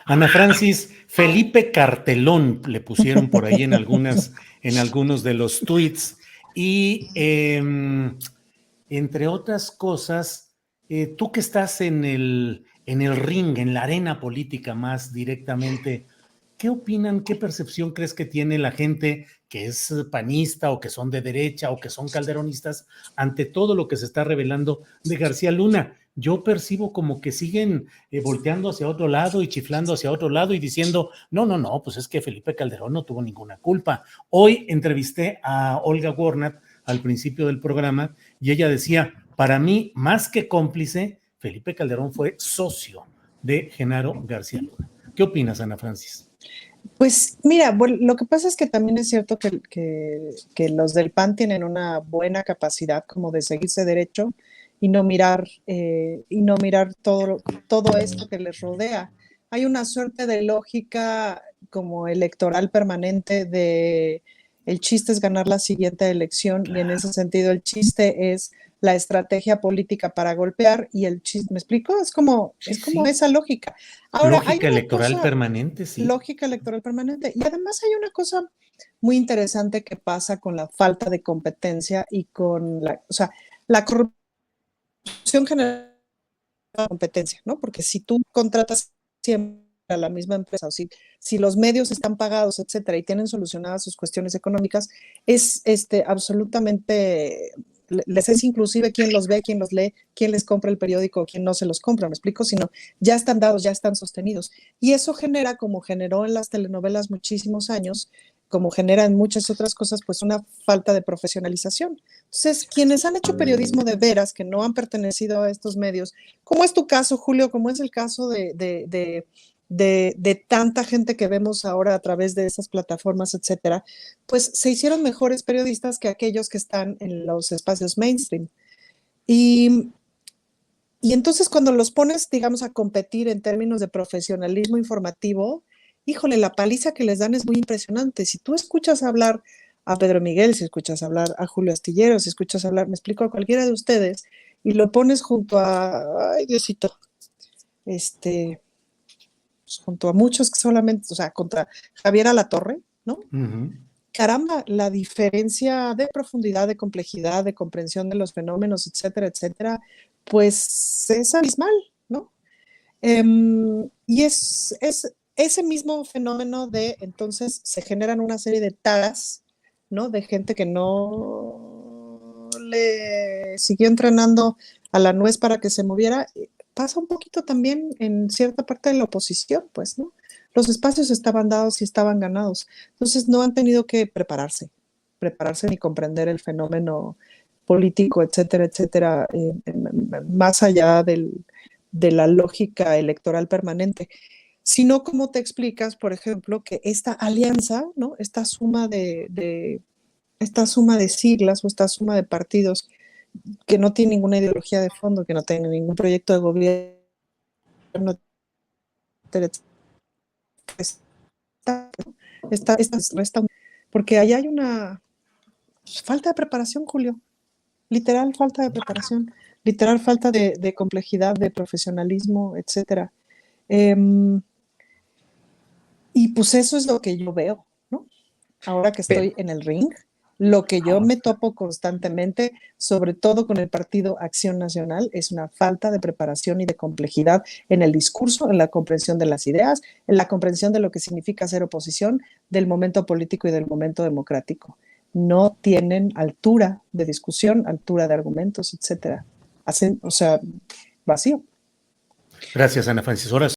Ana Francis, Felipe Cartelón le pusieron por ahí en algunos de los tweets. Y entre otras cosas, tú que estás en el ring, en la arena política más directamente, ¿qué opinan, qué percepción crees que tiene la gente que es panista o que son de derecha o que son calderonistas ante todo lo que se está revelando de García Luna? Yo percibo como que siguen volteando hacia otro lado y chiflando hacia otro lado y diciendo, no, no, no, pues es que Felipe Calderón no tuvo ninguna culpa. Hoy entrevisté a Olga Warnat al principio del programa y ella decía, para mí, más que cómplice, Felipe Calderón fue socio de Genaro García Luna. ¿Qué opinas, Ana Francis? Pues mira, bueno, lo que pasa es que también es cierto que los del PAN tienen una buena capacidad como de seguirse derecho y no mirar todo esto que les rodea. Hay una suerte de lógica como electoral permanente de el chiste es ganar la siguiente elección y en ese sentido el chiste es la estrategia política para golpear y el chiste, ¿me explico? Es como esa lógica. Ahora, lógica electoral permanente, sí. Lógica electoral permanente. Y además hay una cosa muy interesante que pasa con la falta de competencia y con la corrupción genera competencia, ¿no? Porque si tú contratas siempre a la misma empresa, o si los medios están pagados, etcétera, y tienen solucionadas sus cuestiones económicas, es absolutamente les es inclusive quién los ve, quién los lee, quién les compra el periódico, quién no se los compra, ¿me explico? Sino ya están dados, ya están sostenidos. Y eso genera, como generó en las telenovelas muchísimos años, como genera en muchas otras cosas, pues una falta de profesionalización. Entonces, quienes han hecho periodismo de veras, que no han pertenecido a estos medios, como es tu caso, Julio, como es el caso de tanta gente que vemos ahora a través de esas plataformas, etcétera, pues se hicieron mejores periodistas que aquellos que están en los espacios mainstream. Y entonces cuando los pones, digamos, a competir en términos de profesionalismo informativo, híjole, la paliza que les dan es muy impresionante. Si tú escuchas hablar a Pedro Miguel, si escuchas hablar a Julio Astillero, si escuchas hablar, me explico, a cualquiera de ustedes, y lo pones junto a, ay Diosito, junto a muchos que solamente, o sea, contra Javier Alatorre, ¿no? Caramba, la diferencia de profundidad, de complejidad, de comprensión de los fenómenos, etcétera, etcétera, pues es abismal, ¿no? Y es ese mismo fenómeno de, entonces, se generan una serie de taras, ¿no? De gente que no le siguió entrenando a la nuez para que se moviera. Pasa un poquito también en cierta parte de la oposición, pues, ¿no? Los espacios estaban dados y estaban ganados. Entonces no han tenido que prepararse ni comprender el fenómeno político, etcétera, etcétera, más allá de la lógica electoral permanente, sino como te explicas, por ejemplo, que esta alianza, ¿no? Esta suma de siglas o esta suma de partidos que no tiene ninguna ideología de fondo, que no tiene ningún proyecto de gobierno, porque ahí hay una falta de preparación, Julio, literal falta de preparación, literal falta de complejidad, de profesionalismo, etcétera. Y pues eso es lo que yo veo, ¿no? Ahora que estoy en el ring, lo que yo me topo constantemente, sobre todo con el Partido Acción Nacional, es una falta de preparación y de complejidad en el discurso, en la comprensión de las ideas, en la comprensión de lo que significa ser oposición, del momento político y del momento democrático. No tienen altura de discusión, altura de argumentos, etcétera. Hacen, o sea, vacío. Gracias, Ana Francis. Ahora